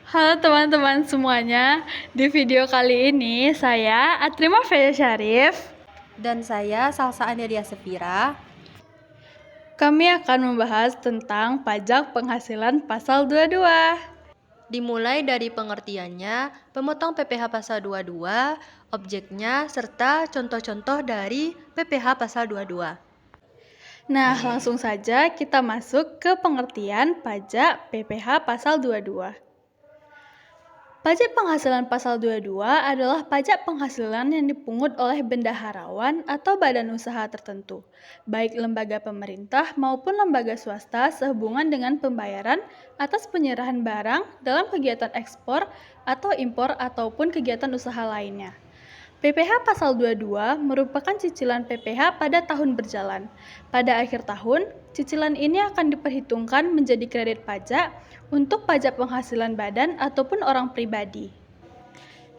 Halo teman-teman semuanya, di video kali ini saya Atrima Feya Syarif Dan saya Salsa Anelia Sefira. Kami akan membahas tentang pajak penghasilan pasal 22. Dimulai dari pengertiannya, pemotong PPh pasal 22, objeknya, serta contoh-contoh dari PPh pasal 22. Nah, langsung saja kita masuk ke pengertian pajak PPh pasal 22. Pajak penghasilan pasal 22 adalah pajak penghasilan yang dipungut oleh bendaharawan atau badan usaha tertentu, baik lembaga pemerintah maupun lembaga swasta sehubungan dengan pembayaran atas penyerahan barang dalam kegiatan ekspor atau impor ataupun kegiatan usaha lainnya. PPh pasal 22 merupakan cicilan PPh pada tahun berjalan. Pada akhir tahun, cicilan ini akan diperhitungkan menjadi kredit pajak untuk pajak penghasilan badan ataupun orang pribadi.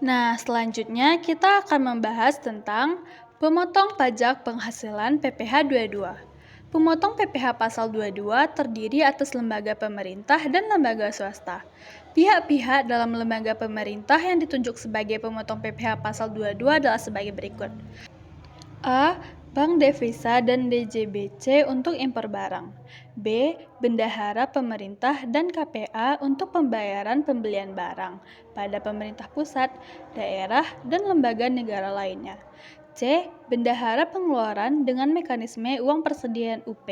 Nah, selanjutnya kita akan membahas tentang pemotong pajak penghasilan PPh 22. Pemotong PPh pasal 22 terdiri atas lembaga pemerintah dan lembaga swasta. Pihak-pihak dalam lembaga pemerintah yang ditunjuk sebagai pemotong PPh pasal 22 adalah sebagai berikut. A. Bank Devisa dan DJBC untuk impor barang. B. Bendahara pemerintah dan KPA untuk pembayaran pembelian barang pada pemerintah pusat, daerah, dan lembaga negara lainnya. C. Bendahara pengeluaran dengan mekanisme uang persediaan UP.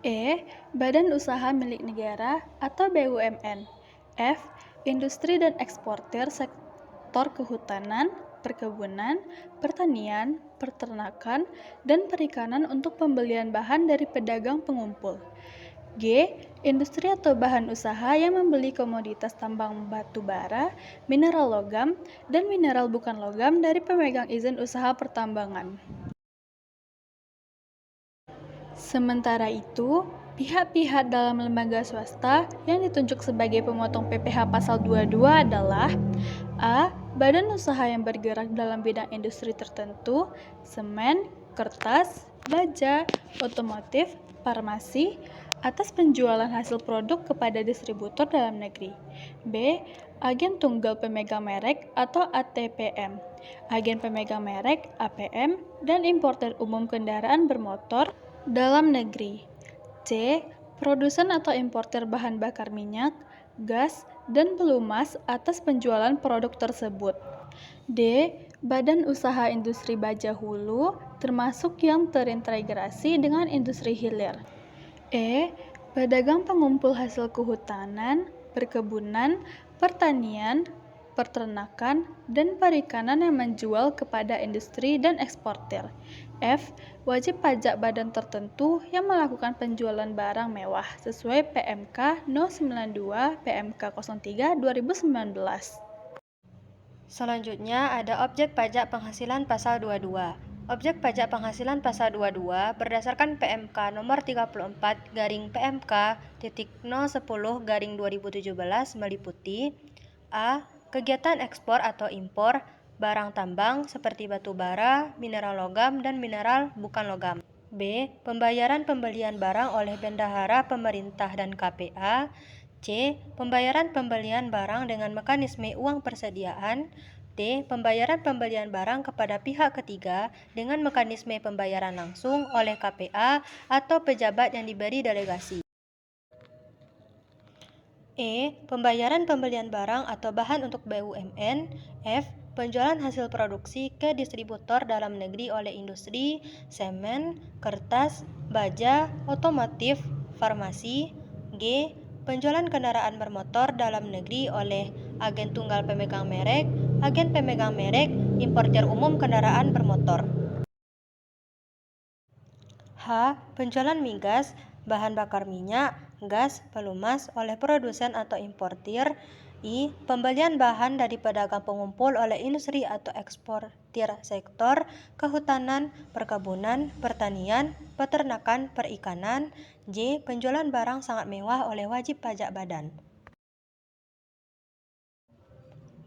E. Badan usaha milik negara atau BUMN. F. Industri dan eksportir sektor kehutanan, perkebunan, pertanian, peternakan, dan perikanan untuk pembelian bahan dari pedagang pengumpul. G. Industri atau bahan usaha yang membeli komoditas tambang batu bara, mineral logam, dan mineral bukan logam dari pemegang izin usaha pertambangan. Sementara itu, pihak-pihak dalam lembaga swasta yang ditunjuk sebagai pemotong PPh pasal 22 adalah A. Badan usaha yang bergerak dalam bidang industri tertentu, semen, kertas, baja, otomotif, farmasi, atas penjualan hasil produk kepada distributor dalam negeri. B. Agen tunggal pemegang merek atau ATPM, agen pemegang merek APM, dan importer umum kendaraan bermotor dalam negeri. C. Produsen atau importer bahan bakar minyak, gas, dan pelumas atas penjualan produk tersebut. D. Badan usaha industri baja hulu, termasuk yang terintegrasi dengan industri hilir. E. Pedagang pengumpul hasil kehutanan, perkebunan, pertanian, peternakan, dan perikanan yang menjual kepada industri dan eksportir. F. Wajib pajak badan tertentu yang melakukan penjualan barang mewah sesuai PMK 092 PMK 03 2019. Selanjutnya ada objek pajak penghasilan pasal 22. Objek pajak penghasilan pasal 22 berdasarkan PMK nomor 34 garing PMK titik 010 garing 2017 meliputi A. Kegiatan ekspor atau impor barang tambang seperti batu bara, mineral logam, dan mineral bukan logam. B. Pembayaran pembelian barang oleh bendahara pemerintah dan KPA. C. Pembayaran pembelian barang dengan mekanisme uang persediaan. D. Pembayaran pembelian barang kepada pihak ketiga dengan mekanisme pembayaran langsung oleh KPA atau pejabat yang diberi delegasi. E. Pembayaran pembelian barang atau bahan untuk BUMN. F. Penjualan hasil produksi ke distributor dalam negeri oleh industri, semen, kertas, baja, otomotif, farmasi. G. Penjualan kendaraan bermotor dalam negeri oleh agen tunggal pemegang merek, agen pemegang merek, importir umum kendaraan bermotor. H. Penjualan migas, bahan bakar minyak, gas, pelumas oleh produsen atau importir. I. Pembelian bahan dari pedagang pengumpul oleh industri atau eksportir sektor kehutanan, perkebunan, pertanian, peternakan, perikanan. J. Penjualan barang sangat mewah oleh wajib pajak badan.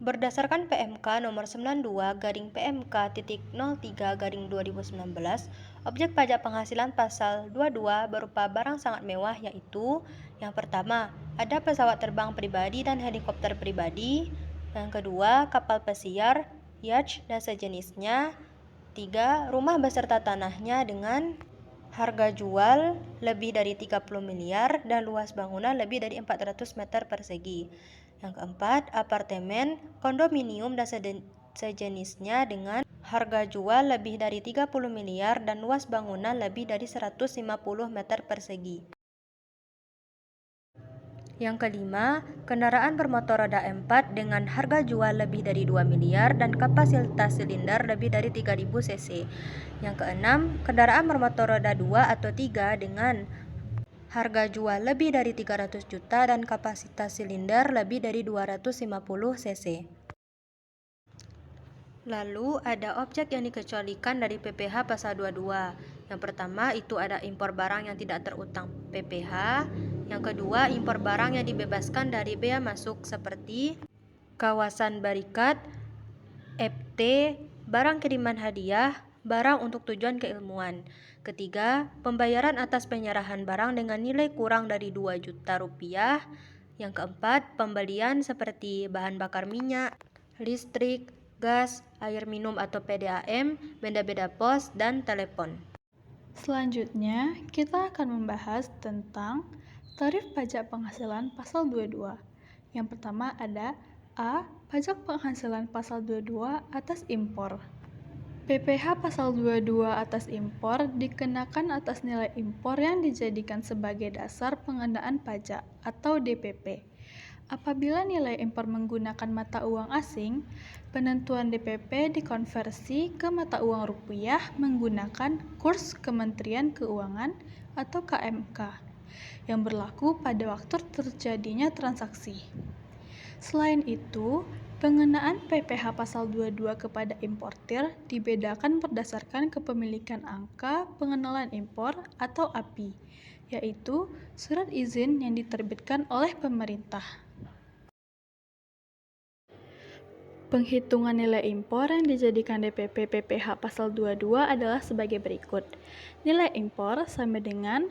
Berdasarkan PMK nomor 92 garing PMK titik 03 garing 2019, objek pajak penghasilan pasal 22 berupa barang sangat mewah yaitu yang pertama, ada pesawat terbang pribadi dan helikopter pribadi. Yang kedua, kapal pesiar, yacht dan sejenisnya. 3. Rumah beserta tanahnya dengan harga jual lebih dari 30 miliar dan luas bangunan lebih dari 400 meter persegi. Yang keempat, apartemen, kondominium dan sejenisnya dengan harga jual lebih dari 30 miliar dan luas bangunan lebih dari 150 meter persegi. Yang kelima, kendaraan bermotor roda 4 dengan harga jual lebih dari 2 miliar dan kapasitas silinder lebih dari 3000 cc. Yang keenam, kendaraan bermotor roda 2 atau 3 dengan harga jual lebih dari 300 juta dan kapasitas silinder lebih dari 250 cc. Lalu ada objek yang dikecualikan dari PPh pasal 22. Yang pertama itu ada impor barang yang tidak terutang PPh. Yang kedua, impor barang yang dibebaskan dari bea masuk seperti kawasan barikat, FT, barang kiriman hadiah, barang untuk tujuan keilmuan. Ketiga, pembayaran atas penyerahan barang dengan nilai kurang dari 2 juta rupiah. Yang keempat, pembelian seperti bahan bakar minyak, listrik, gas, air minum atau PDAM, benda-benda pos, dan telepon. Selanjutnya, kita akan membahas tentang tarif pajak penghasilan pasal 22. Yang pertama ada A. Pajak penghasilan pasal 22 atas impor. PPh pasal 22 atas impor dikenakan atas nilai impor yang dijadikan sebagai dasar pengenaan pajak atau DPP. Apabila nilai impor menggunakan mata uang asing, penentuan DPP dikonversi ke mata uang rupiah menggunakan kurs Kementerian Keuangan atau KMK yang berlaku pada waktu terjadinya transaksi. Selain itu, pengenaan PPh pasal 22 kepada importir dibedakan berdasarkan kepemilikan angka pengenalan impor atau API, yaitu surat izin yang diterbitkan oleh pemerintah. Penghitungan nilai impor yang dijadikan DPP PPh pasal 22 adalah sebagai berikut. Nilai impor sama dengan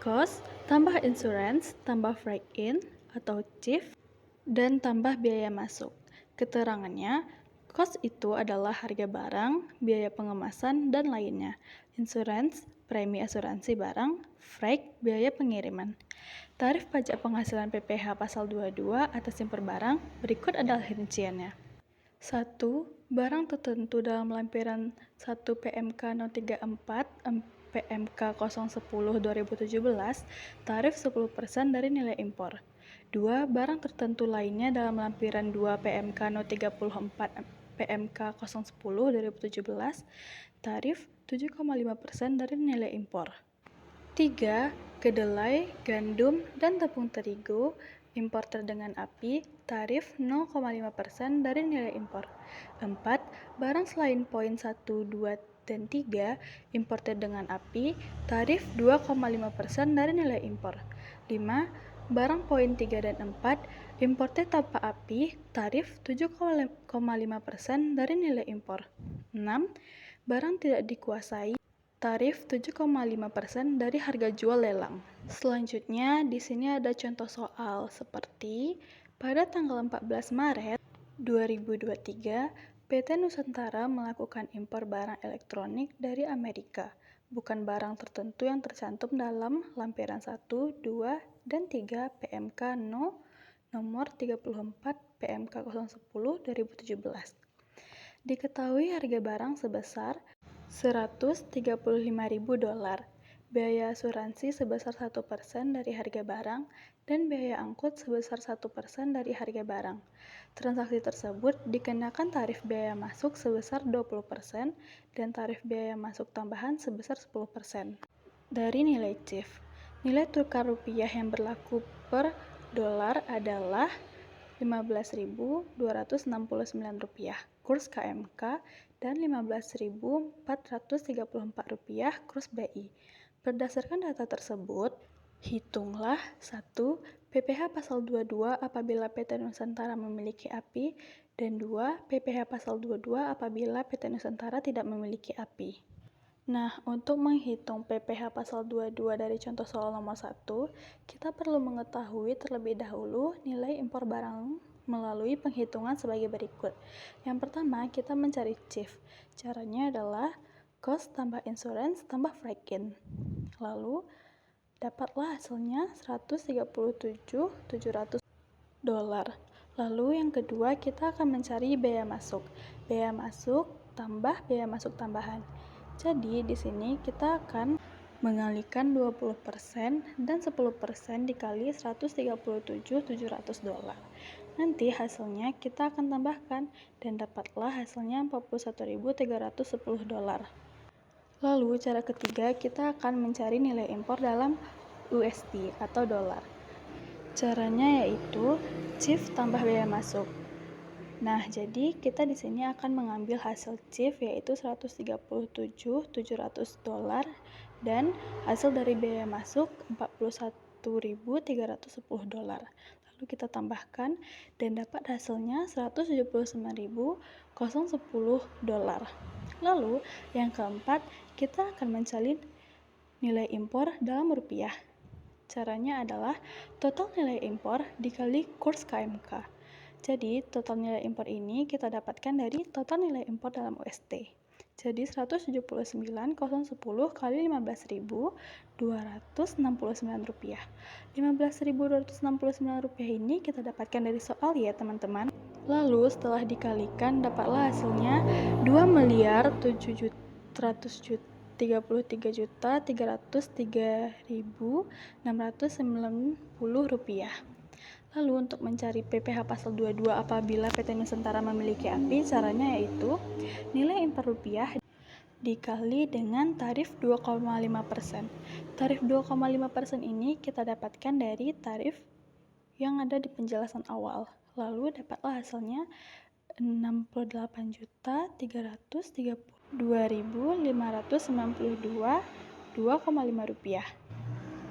cost tambah insurance tambah freight in atau CIF dan tambah biaya masuk. Keterangannya, cost itu adalah harga barang, biaya pengemasan, dan lainnya. Insurance, premi asuransi barang, freight, biaya pengiriman. Tarif pajak penghasilan PPh pasal 22 atas impor barang, berikut adalah rinciannya. 1. Barang tertentu dalam lampiran 1 PMK 034 PMK 010 2017 tarif 10% dari nilai impor. 2. Barang tertentu lainnya dalam lampiran 2 PMK 034 PMK 010 2017 tarif 7,5% dari nilai impor. 3. Kedelai, gandum, dan tepung terigu importer dengan API, tarif 0,5% dari nilai impor. 4. Barang selain poin 1, 2, dan 3, importer dengan API, tarif 2,5% dari nilai impor. 5. Barang poin 3 dan 4, importer tanpa API, tarif 7,5% dari nilai impor. 6. Barang tidak dikuasai, tarif 7,5% dari harga jual lelang. Selanjutnya, di sini ada contoh soal seperti pada tanggal 14 Maret 2023, PT Nusantara melakukan impor barang elektronik dari Amerika, bukan barang tertentu yang tercantum dalam lampiran 1, 2, dan 3 PMK nomor 34 PMK 010 2017. Diketahui harga barang sebesar $135.000, biaya asuransi sebesar 1% dari harga barang, dan biaya angkut sebesar 1% dari harga barang. Transaksi tersebut dikenakan tarif biaya masuk sebesar 20% dan tarif biaya masuk tambahan sebesar 10% dari nilai CIF. Nilai tukar rupiah yang berlaku per dolar adalah Rp15.269 kurs KMK dan Rp15.434 kurs BI. Berdasarkan data tersebut, hitunglah 1. PPh pasal 22 apabila PT Nusantara memiliki API dan 2. PPh pasal 22 apabila PT Nusantara tidak memiliki API. Nah, untuk menghitung PPh pasal 22 dari contoh soal nomor 1, kita perlu mengetahui terlebih dahulu nilai impor barang melalui penghitungan sebagai berikut. Yang pertama, kita mencari CIF. Caranya adalah cost tambah insurance tambah freight in. Lalu, dapatlah hasilnya $137.700. Lalu yang kedua, kita akan mencari biaya masuk. Biaya masuk tambah biaya masuk tambahan. Jadi di sini kita akan mengalihkan 20% dan 10% dikali $137.700. Nanti hasilnya kita akan tambahkan dan dapatlah hasilnya $41.310. Lalu cara ketiga, kita akan mencari nilai impor dalam USD atau dolar. Caranya yaitu CIF tambah biaya masuk. Nah, jadi kita di sini akan mengambil hasil CIF yaitu $137.700 dan hasil dari biaya masuk $41.310. Lalu kita tambahkan dan dapat hasilnya $179.010. Lalu yang keempat, kita akan mencari nilai impor dalam rupiah. Caranya adalah total nilai impor dikali kurs KMK. Jadi, total nilai impor ini kita dapatkan dari total nilai impor dalam USD. Jadi, 179.010 kali 15.269 rupiah. 15.269 rupiah ini kita dapatkan dari soal ya teman-teman. Lalu setelah dikalikan dapatlah hasilnya 2.333.303.690 rupiah. Lalu untuk mencari PPh pasal 22 apabila PT Nusantara memiliki API, caranya yaitu nilai impor rupiah dikali dengan tarif 2,5%. Tarif 2,5% ini kita dapatkan dari tarif yang ada di penjelasan awal. Lalu dapatlah hasilnya 68.332.592,5 rupiah.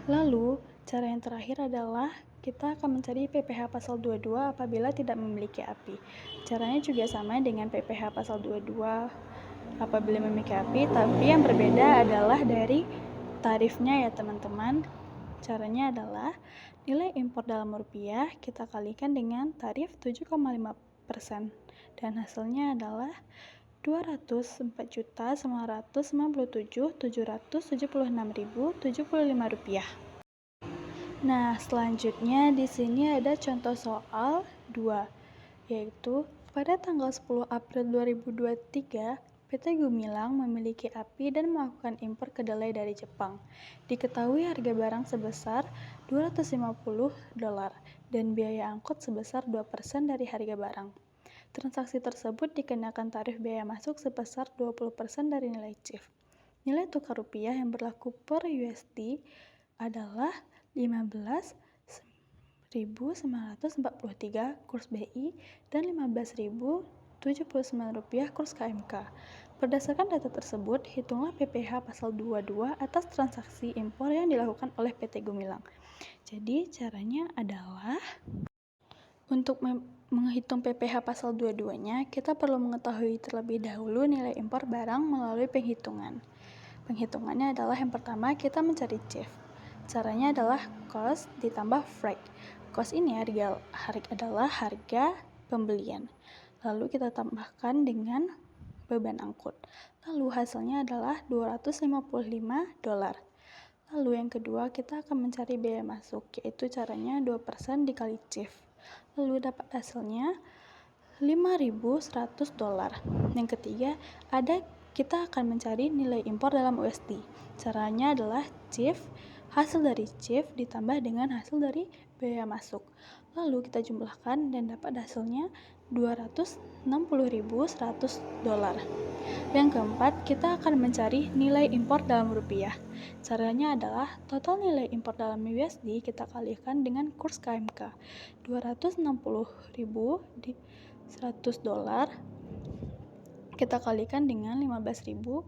Lalu, cara yang terakhir adalah kita akan mencari PPh pasal 22 apabila tidak memiliki API. Caranya juga sama dengan PPh pasal 22 apabila memiliki API, tapi yang berbeda adalah dari tarifnya ya teman-teman. Caranya adalah nilai impor dalam rupiah kita kalikan dengan tarif 7,5% dan hasilnya adalah 204.997.776.075 rupiah. Nah, selanjutnya di sini ada contoh soal 2, yaitu pada tanggal 10 April 2023, PT Gumilang memiliki API dan melakukan impor kedelai dari Jepang. Diketahui harga barang sebesar $250 dan biaya angkut sebesar 2% dari harga barang. Transaksi tersebut dikenakan tarif biaya masuk sebesar 20% dari nilai CIF. Nilai tukar rupiah yang berlaku per USD adalah 15.943 kurs BI dan 15.079 rupiah kurs KMK. Berdasarkan data tersebut, hitunglah PPh pasal 22 atas transaksi impor yang dilakukan oleh PT Gumilang. Jadi, caranya adalah untuk menghitung PPh pasal 22-nya, kita perlu mengetahui terlebih dahulu nilai impor barang melalui penghitungan. Penghitungannya adalah yang pertama, kita mencari CIF. Caranya adalah cost ditambah freight. Cost ini adalah harga pembelian. Lalu kita tambahkan dengan beban angkut. Lalu hasilnya adalah $255. Lalu yang kedua, kita akan mencari biaya masuk, yaitu caranya 2% dikali CIF. Lalu dapat hasilnya $5.100. Yang ketiga, kita akan mencari nilai impor dalam USD. Caranya adalah hasil dari CIF ditambah dengan hasil dari biaya masuk. Lalu kita jumlahkan dan dapat hasilnya $260.100. Yang keempat, kita akan mencari nilai impor dalam rupiah. Caranya adalah total nilai impor dalam USD kita kalikan dengan kurs KMK. $260.100 kita kalikan dengan 15.079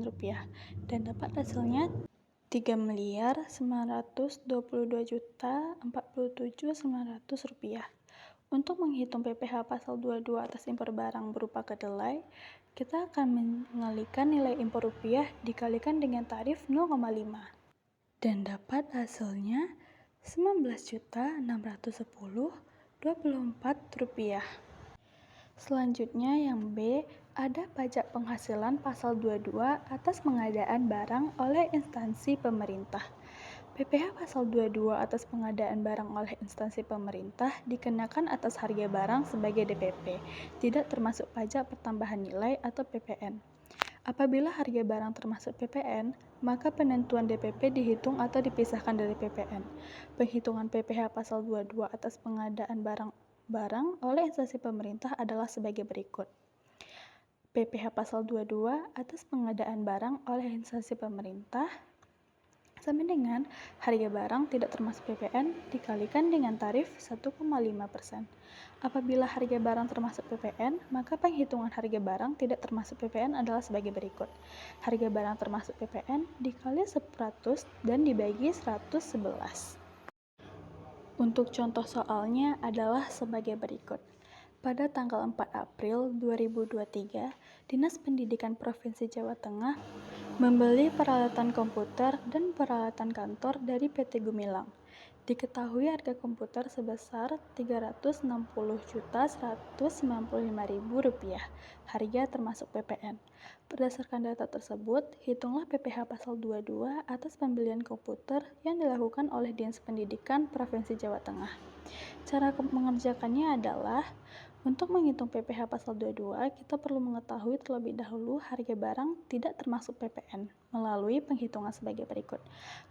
rupiah dan dapat hasilnya 3.922.047.900 rupiah. Untuk menghitung PPh pasal 22 atas impor barang berupa kedelai, kita akan mengalihkan nilai impor rupiah dikalikan dengan tarif 0,5 dan dapat hasilnya Rp19.610.24. Selanjutnya yang B, ada pajak penghasilan pasal 22 atas pengadaan barang oleh instansi pemerintah. PPh pasal 22 atas pengadaan barang oleh instansi pemerintah dikenakan atas harga barang sebagai DPP, tidak termasuk pajak pertambahan nilai atau PPN. Apabila harga barang termasuk PPN, maka penentuan DPP dihitung atau dipisahkan dari PPN. Penghitungan PPh pasal 22 atas pengadaan barang oleh instansi pemerintah adalah sebagai berikut. PPh pasal 22 atas pengadaan barang oleh instansi pemerintah sama dengan harga barang tidak termasuk PPN dikalikan dengan tarif 1,5%. Apabila harga barang termasuk PPN, maka penghitungan harga barang tidak termasuk PPN adalah sebagai berikut. Harga barang termasuk PPN dikali 100 dan dibagi 111. Untuk contoh soalnya adalah sebagai berikut. Pada tanggal 4 April 2023, Dinas Pendidikan Provinsi Jawa Tengah membeli peralatan komputer dan peralatan kantor dari PT Gumilang. Diketahui harga komputer sebesar Rp360.195.000, harga termasuk PPN. Berdasarkan data tersebut, hitunglah PPh pasal 22 atas pembelian komputer yang dilakukan oleh Dinas Pendidikan Provinsi Jawa Tengah. Cara mengerjakannya adalah untuk menghitung PPh pasal 22, kita perlu mengetahui terlebih dahulu harga barang tidak termasuk PPN melalui penghitungan sebagai berikut.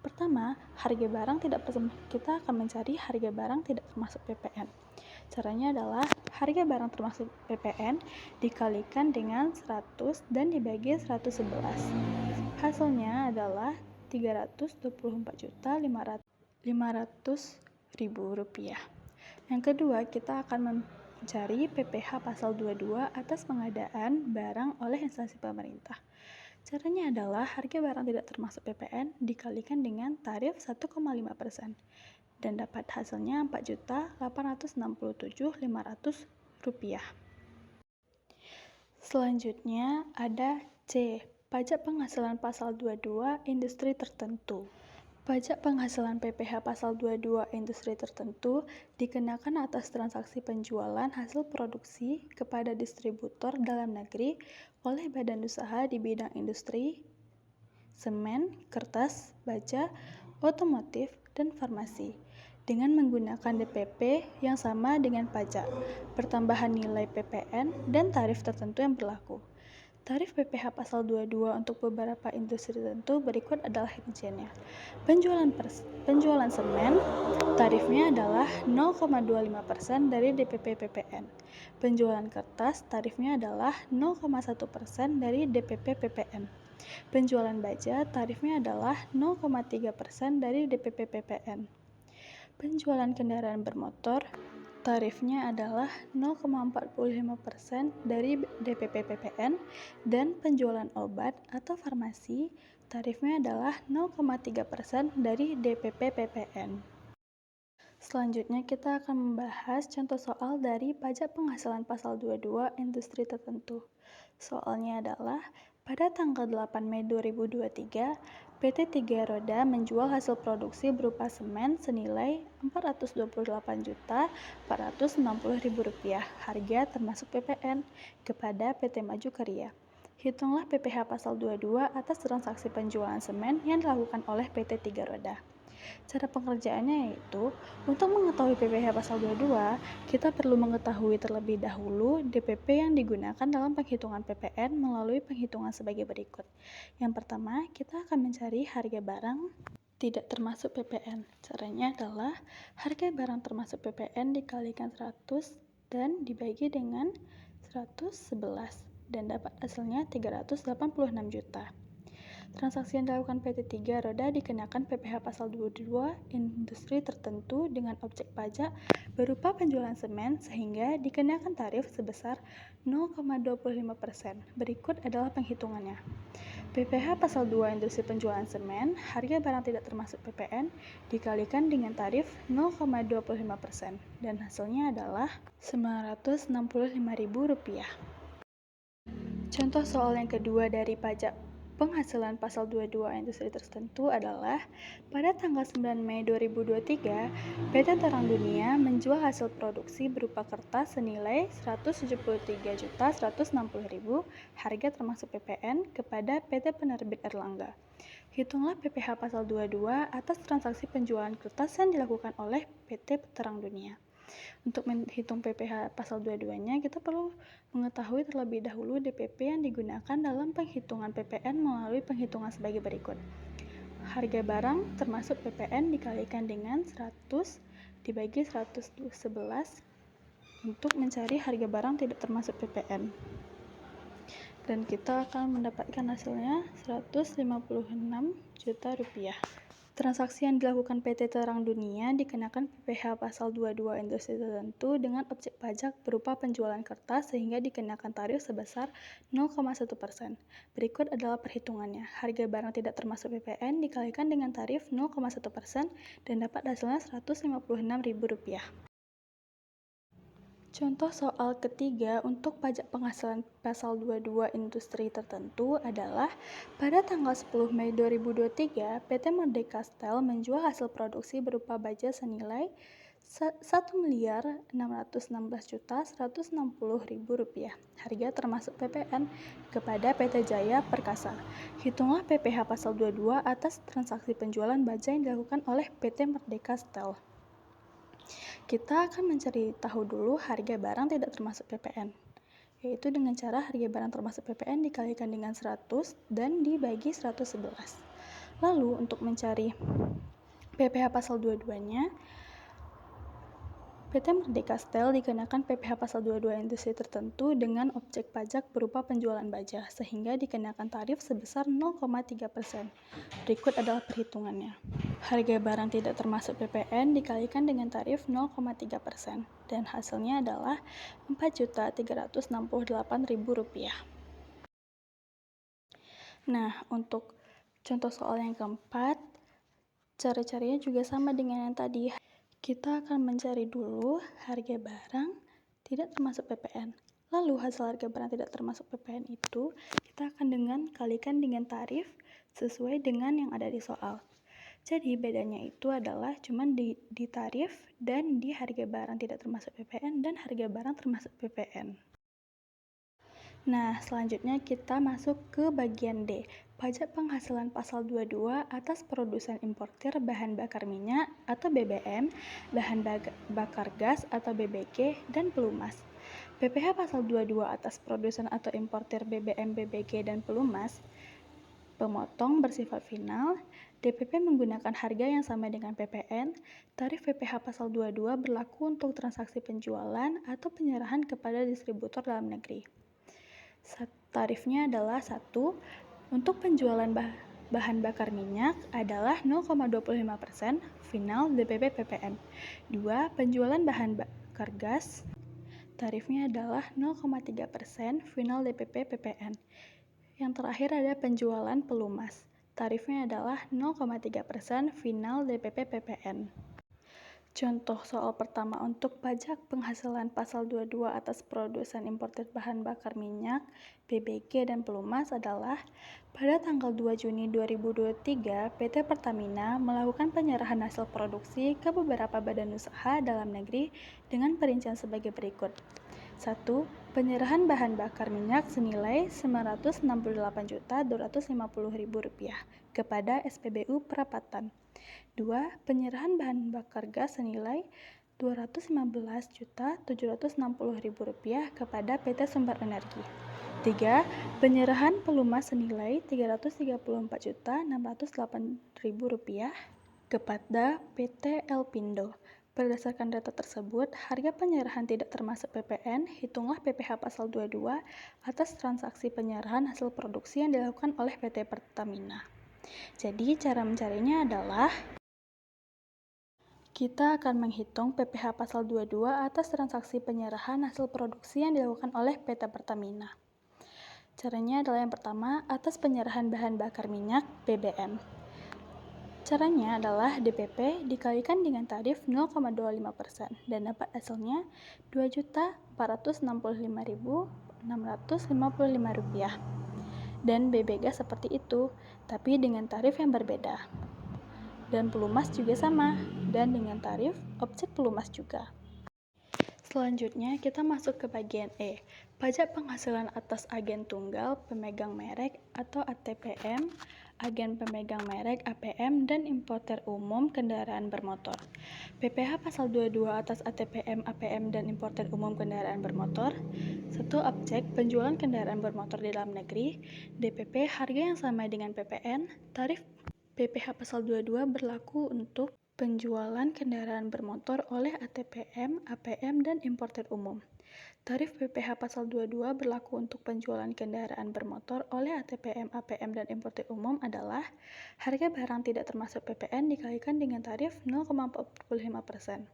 Pertama, kita akan mencari harga barang tidak termasuk PPN. Caranya adalah harga barang termasuk PPN dikalikan dengan 100 dan dibagi 111. Hasilnya adalah Rp324.500.000. Yang kedua, kita akan mencari PPh pasal 22 atas pengadaan barang oleh instansi pemerintah. Caranya adalah harga barang tidak termasuk PPN dikalikan dengan tarif 1,5% dan dapat hasilnya Rp4.867.500. Selanjutnya ada C, pajak penghasilan pasal 22 industri tertentu. Pajak penghasilan PPh pasal 22 industri tertentu dikenakan atas transaksi penjualan hasil produksi kepada distributor dalam negeri oleh badan usaha di bidang industri, semen, kertas, baja, otomotif, dan farmasi dengan menggunakan DPP yang sama dengan pajak, pertambahan nilai PPN, dan tarif tertentu yang berlaku. Tarif PPh pasal 22 untuk beberapa industri tertentu berikut adalah rinciannya. Penjualan semen, tarifnya adalah 0,25% dari DPP PPN. Penjualan kertas, tarifnya adalah 0,1% dari DPP PPN. Penjualan baja, tarifnya adalah 0,3% dari DPP PPN. Penjualan kendaraan bermotor, tarifnya adalah 0,45% dari DPP PPN, dan penjualan obat atau farmasi, tarifnya adalah 0,3% dari DPP PPN. Selanjutnya kita akan membahas contoh soal dari pajak penghasilan pasal 22 industri tertentu. Soalnya adalah pada tanggal 8 Mei 2023, PT Tiga Roda menjual hasil produksi berupa semen senilai Rp428.460.000, harga termasuk PPN, kepada PT Maju Karya. Hitunglah PPh pasal 22 atas transaksi penjualan semen yang dilakukan oleh PT Tiga Roda. Cara pengerjaannya yaitu, untuk mengetahui PPh pasal 22, kita perlu mengetahui terlebih dahulu DPP yang digunakan dalam penghitungan PPN melalui penghitungan sebagai berikut. Yang pertama, kita akan mencari harga barang tidak termasuk PPN. Caranya adalah harga barang termasuk PPN dikalikan 100 dan dibagi dengan 111 dan dapat hasilnya 386 juta. Transaksi yang dilakukan PT Tiga Roda dikenakan PPh pasal 22 industri tertentu dengan objek pajak berupa penjualan semen sehingga dikenakan tarif sebesar 0,25%. Berikut adalah penghitungannya. PPh pasal 2 industri penjualan semen, harga barang tidak termasuk PPN, dikalikan dengan tarif 0,25% dan hasilnya adalah Rp965.000. Contoh soal yang kedua dari pajak penghasilan pasal 22 industri tertentu adalah pada tanggal 9 Mei 2023, PT Terang Dunia menjual hasil produksi berupa kertas senilai Rp173.160.000 harga termasuk PPN kepada PT Penerbit Erlangga. Hitunglah PPh pasal 22 atas transaksi penjualan kertas yang dilakukan oleh PT Terang Dunia. Untuk menghitung PPh pasal 22-nya, kita perlu mengetahui terlebih dahulu DPP yang digunakan dalam penghitungan PPN melalui penghitungan sebagai berikut. Harga barang termasuk PPN dikalikan dengan 100 dibagi 111 untuk mencari harga barang tidak termasuk PPN. Dan kita akan mendapatkan hasilnya Rp156 juta. Transaksi yang dilakukan PT Terang Dunia dikenakan PPh pasal 22 industri tertentu dengan objek pajak berupa penjualan kertas sehingga dikenakan tarif sebesar 0,1%. Berikut adalah perhitungannya. Harga barang tidak termasuk PPN dikalikan dengan tarif 0,1% dan dapat hasilnya Rp156.000. Contoh soal ketiga untuk pajak penghasilan pasal 22 industri tertentu adalah pada tanggal 10 Mei 2023, PT Merdeka Steel menjual hasil produksi berupa baja senilai Rp1.616.160.000 harga termasuk PPN kepada PT Jaya Perkasa. Hitunglah PPh pasal 22 atas transaksi penjualan baja yang dilakukan oleh PT Merdeka Steel. Kita akan mencari tahu dulu harga barang tidak termasuk PPN, yaitu dengan cara harga barang termasuk PPN dikalikan dengan 100 dan dibagi 111. Lalu untuk mencari PPh pasal 22-nya, PT Merdeka Steel dikenakan PPh pasal 22 industri tertentu dengan objek pajak berupa penjualan baja, sehingga dikenakan tarif sebesar 0,3%. Berikut adalah perhitungannya. Harga barang tidak termasuk PPN dikalikan dengan tarif 0,3% dan hasilnya adalah Rp4.368.000. Nah, untuk contoh soal yang keempat, cara-caranya juga sama dengan yang tadi. Kita akan mencari dulu harga barang tidak termasuk PPN. Lalu hasil harga barang tidak termasuk PPN itu kita akan kalikan dengan tarif sesuai dengan yang ada di soal. Jadi bedanya itu adalah cuman di tarif dan di harga barang tidak termasuk PPN dan harga barang termasuk PPN. Nah, selanjutnya kita masuk ke bagian D, pajak penghasilan pasal 22 atas produsen importir bahan bakar minyak atau BBM, bahan bakar gas atau BBG, dan pelumas. PPh pasal 22 atas produsen atau importir BBM, BBG, dan pelumas, pemotong bersifat final, DPP menggunakan harga yang sama dengan PPN, tarif PPh pasal 22 berlaku untuk transaksi penjualan atau penyerahan kepada distributor dalam negeri. Tarifnya adalah 1. Untuk penjualan bahan bakar minyak adalah 0,25% final DPP PPN. 2. Penjualan bahan bakar gas tarifnya adalah 0,3% final DPP PPN. Yang terakhir ada penjualan pelumas. Tarifnya adalah 0,3% final DPP PPN. Contoh soal pertama untuk pajak penghasilan pasal 22 atas produsen importir bahan bakar minyak, BBG, dan pelumas adalah pada tanggal 2 Juni 2023, PT Pertamina melakukan penyerahan hasil produksi ke beberapa badan usaha dalam negeri dengan perincian sebagai berikut. 1. Penyerahan bahan bakar minyak senilai Rp968.250.000 kepada SPBU Perapatan. 2. Penyerahan bahan bakar gas senilai Rp215.760.000 kepada PT Sumber Energi. 3. Penyerahan pelumas senilai Rp334.608.000 kepada PT Elpindo. Berdasarkan data tersebut, harga penyerahan tidak termasuk PPN, hitunglah PPh pasal 22 atas transaksi penyerahan hasil produksi yang dilakukan oleh PT Pertamina. Jadi, cara mencarinya adalah kita akan menghitung PPh pasal 22 atas transaksi penyerahan hasil produksi yang dilakukan oleh PT Pertamina. Caranya adalah yang pertama, atas penyerahan bahan bakar minyak BBM. Caranya adalah DPP dikalikan dengan tarif 0,25% dan dapat hasilnya Rp2.465.655. Dan BBG seperti itu, tapi dengan tarif yang berbeda. Dan pelumas juga sama, dan dengan tarif objek pelumas juga. Selanjutnya, kita masuk ke bagian E, pajak penghasilan atas agen tunggal pemegang merek atau ATPM, agen pemegang merek APM, dan importer umum kendaraan bermotor. PPh pasal 22 atas ATPM, APM, dan importer umum kendaraan bermotor. 1. Objek penjualan kendaraan bermotor di dalam negeri. DPP harga yang sama dengan PPN. Tarif PPh pasal 22 berlaku untuk penjualan kendaraan bermotor oleh ATPM, APM, dan importer umum. Tarif PPh pasal 22 berlaku untuk penjualan kendaraan bermotor oleh ATPM, APM, dan importer umum adalah harga barang tidak termasuk PPN dikalikan dengan tarif 0,45%.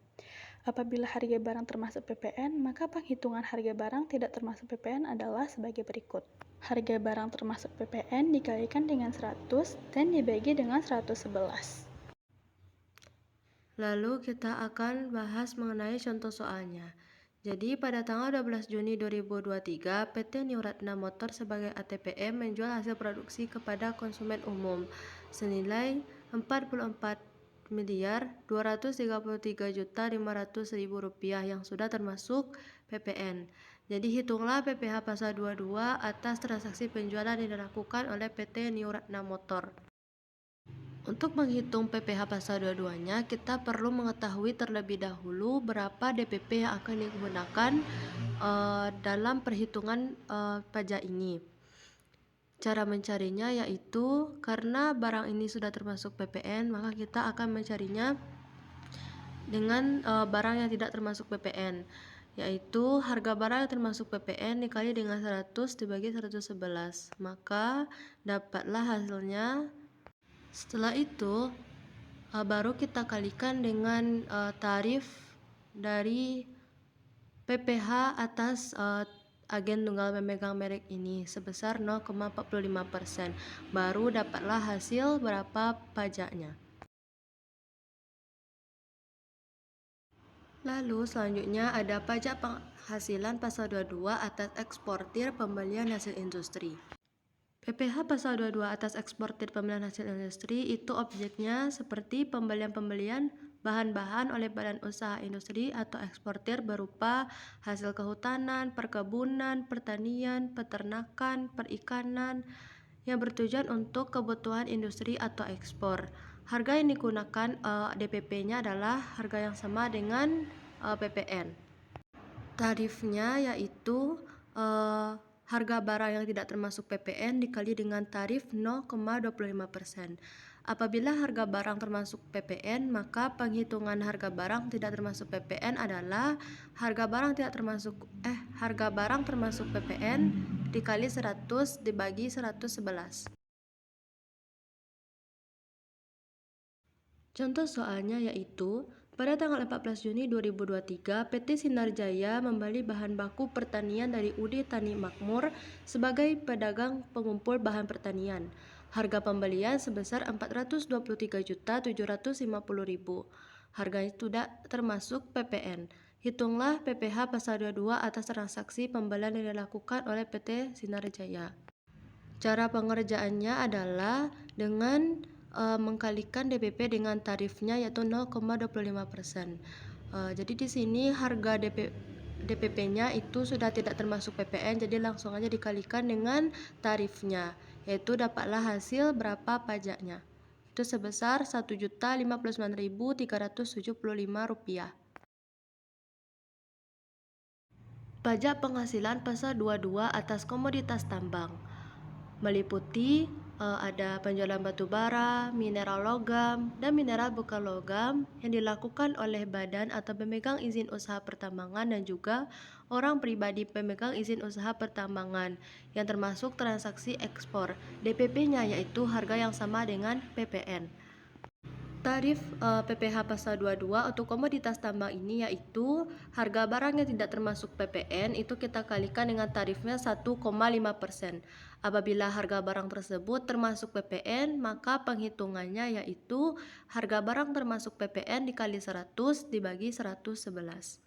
Apabila harga barang termasuk PPN, maka penghitungan harga barang tidak termasuk PPN adalah sebagai berikut. Harga barang termasuk PPN dikalikan dengan 100 dan dibagi dengan 111. Lalu kita akan bahas mengenai contoh soalnya. Jadi pada tanggal 12 Juni 2023, PT New Ratna Motor sebagai ATPM menjual hasil produksi kepada konsumen umum senilai Rp44.233.500.000 yang sudah termasuk PPN. Jadi hitunglah PPh pasal 22 atas transaksi penjualan yang dilakukan oleh PT New Ratna Motor. Untuk menghitung PPh pasal 22-nya, kita perlu mengetahui terlebih dahulu berapa DPP yang akan digunakan dalam perhitungan pajak ini. Cara mencarinya yaitu karena barang ini sudah termasuk PPN, maka kita akan mencarinya dengan barang yang tidak termasuk PPN, yaitu harga barang yang termasuk PPN dikali dengan 100 dibagi 111, maka dapatlah hasilnya. Setelah itu baru kita kalikan dengan tarif dari PPh atas agen tunggal pemegang merek ini sebesar 0,45%. Baru dapatlah hasil berapa pajaknya. Lalu selanjutnya ada pajak penghasilan pasal 22 atas eksportir pembelian hasil industri. PPh pasal 22 atas eksportir pembelian hasil industri itu objeknya seperti pembelian-pembelian bahan-bahan oleh badan usaha industri atau eksportir berupa hasil kehutanan, perkebunan, pertanian, peternakan, perikanan yang bertujuan untuk kebutuhan industri atau ekspor. Harga yang digunakan DPP-nya adalah harga yang sama dengan PPN. Tarifnya yaitu harga barang yang tidak termasuk PPN dikali dengan tarif 0,25%. Apabila harga barang termasuk PPN, maka penghitungan harga barang tidak termasuk PPN adalah harga barang termasuk PPN dikali 100 dibagi 111. Contoh soalnya yaitu pada tanggal 14 Juni 2023, PT Sinar Jaya membeli bahan baku pertanian dari UD Tani Makmur sebagai pedagang pengumpul bahan pertanian. Harga pembelian sebesar Rp423.750.000. Harga itu tidak termasuk PPN. Hitunglah PPh pasal 22 atas transaksi pembelian yang dilakukan oleh PT Sinar Jaya. Cara pengerjaannya adalah dengan mengkalikan DPP dengan tarifnya yaitu 0,25%. Jadi di sini harga DPP-nya itu sudah tidak termasuk PPN, jadi langsung aja dikalikan dengan tarifnya, yaitu dapatlah hasil berapa pajaknya. Itu sebesar Rp1.059.375. Pajak penghasilan pasal 22 atas komoditas tambang meliputi ada penjualan batu bara, mineral logam, dan mineral bukan logam yang dilakukan oleh badan atau pemegang izin usaha pertambangan dan juga orang pribadi pemegang izin usaha pertambangan yang termasuk transaksi ekspor. DPP-nya yaitu harga yang sama dengan PPN. Tarif PPh pasal 22 untuk komoditas tambang ini yaitu harga barang yang tidak termasuk PPN itu kita kalikan dengan tarifnya 1,5%. Apabila harga barang tersebut termasuk PPN, maka penghitungannya yaitu harga barang termasuk PPN dikali 100 dibagi 111.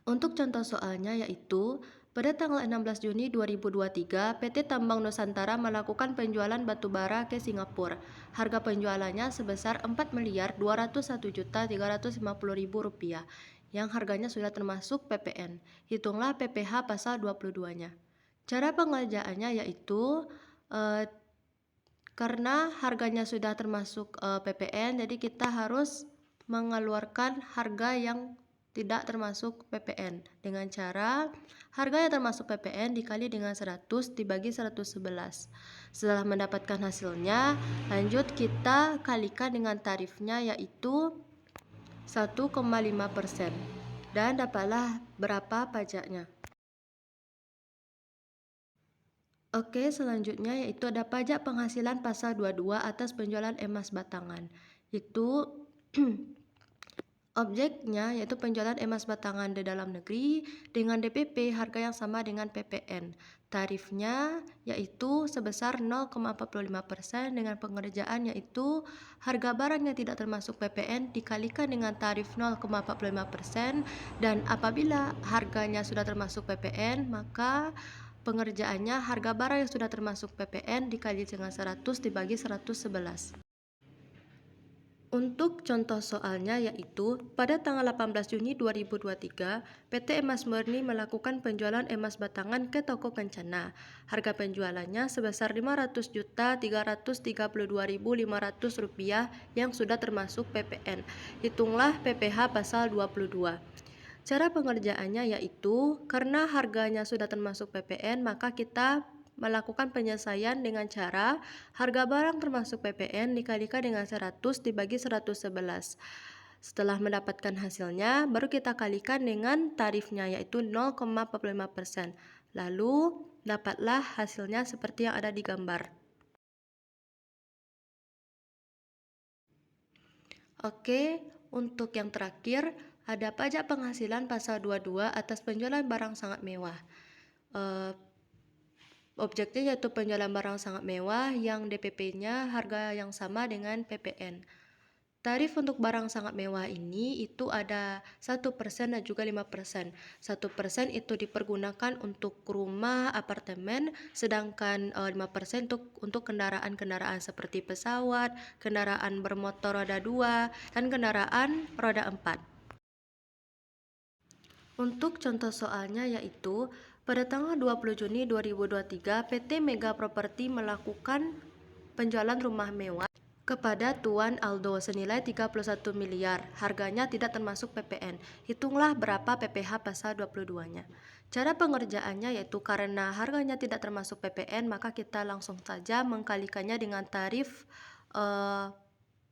Untuk contoh soalnya yaitu, pada tanggal 16 Juni 2023, PT Tambang Nusantara melakukan penjualan batu bara ke Singapura. Harga penjualannya sebesar Rp4.201.350.000, yang harganya sudah termasuk PPN. Hitunglah PPh pasal 22-nya. Cara pengerjaannya yaitu, karena harganya sudah termasuk PPN, jadi kita harus mengeluarkan harga yang tidak termasuk PPN dengan cara harga yang termasuk PPN dikali dengan 100 dibagi 111. Setelah mendapatkan hasilnya, lanjut kita kalikan dengan tarifnya yaitu 1,5% dan dapatlah berapa pajaknya. Oke, selanjutnya yaitu ada pajak penghasilan pasal 22 atas penjualan emas batangan. Itu objeknya yaitu penjualan emas batangan di dalam negeri dengan DPP harga yang sama dengan PPN. Tarifnya yaitu sebesar 0,45% dengan pengerjaan yaitu harga barang yang tidak termasuk PPN dikalikan dengan tarif 0,45% dan apabila harganya sudah termasuk PPN maka pengerjaannya harga barang yang sudah termasuk PPN dikali dengan 100 dibagi 111. Untuk contoh soalnya yaitu, pada tanggal 18 Juni 2023, PT Emas Murni melakukan penjualan emas batangan ke toko Kencana. Harga penjualannya sebesar Rp500.332.500 yang sudah termasuk PPN. Hitunglah PPh pasal 22. Cara pengerjaannya yaitu, karena harganya sudah termasuk PPN, maka kita melakukan penyelesaian dengan cara harga barang termasuk PPN dikalikan dengan 100 dibagi 111. Setelah mendapatkan hasilnya, baru kita kalikan dengan tarifnya yaitu 0,45%. Lalu, dapatlah hasilnya seperti yang ada di gambar. Oke, untuk yang terakhir, ada pajak penghasilan pasal 22 atas penjualan barang sangat mewah. Objeknya yaitu penjualan barang sangat mewah yang DPP-nya harga yang sama dengan PPN. Tarif untuk barang sangat mewah ini itu ada 1% dan juga 5%. 1% itu dipergunakan untuk rumah, apartemen, sedangkan 5% untuk kendaraan-kendaraan seperti pesawat, kendaraan bermotor roda 2, dan kendaraan roda 4. Untuk contoh soalnya yaitu, pada tanggal 20 Juni 2023, PT Mega Property melakukan penjualan rumah mewah kepada Tuan Aldo senilai 31 miliar. Harganya tidak termasuk PPN. Hitunglah berapa PPh pasal 22-nya. Cara pengerjaannya yaitu karena harganya tidak termasuk PPN, maka kita langsung saja mengkalikannya dengan tarif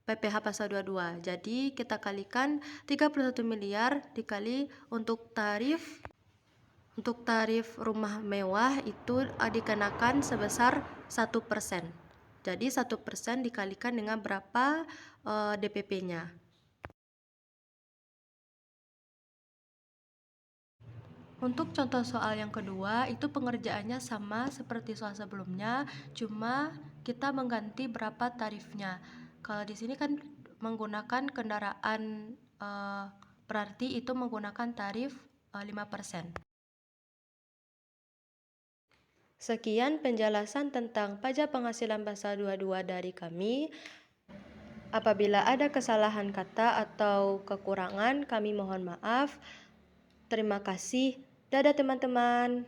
PPh pasal 22. Jadi kita kalikan 31 miliar dikali untuk tarif rumah mewah itu dikenakan sebesar 1%. Jadi 1% dikalikan dengan berapa DPP-nya. Untuk contoh soal yang kedua, itu pengerjaannya sama seperti soal sebelumnya, cuma kita mengganti berapa tarifnya. Kalau di sini kan menggunakan kendaraan, berarti itu menggunakan tarif 5%. Sekian penjelasan tentang pajak penghasilan pasal 22 dari kami. Apabila ada kesalahan kata atau kekurangan, kami mohon maaf. Terima kasih. Dadah teman-teman.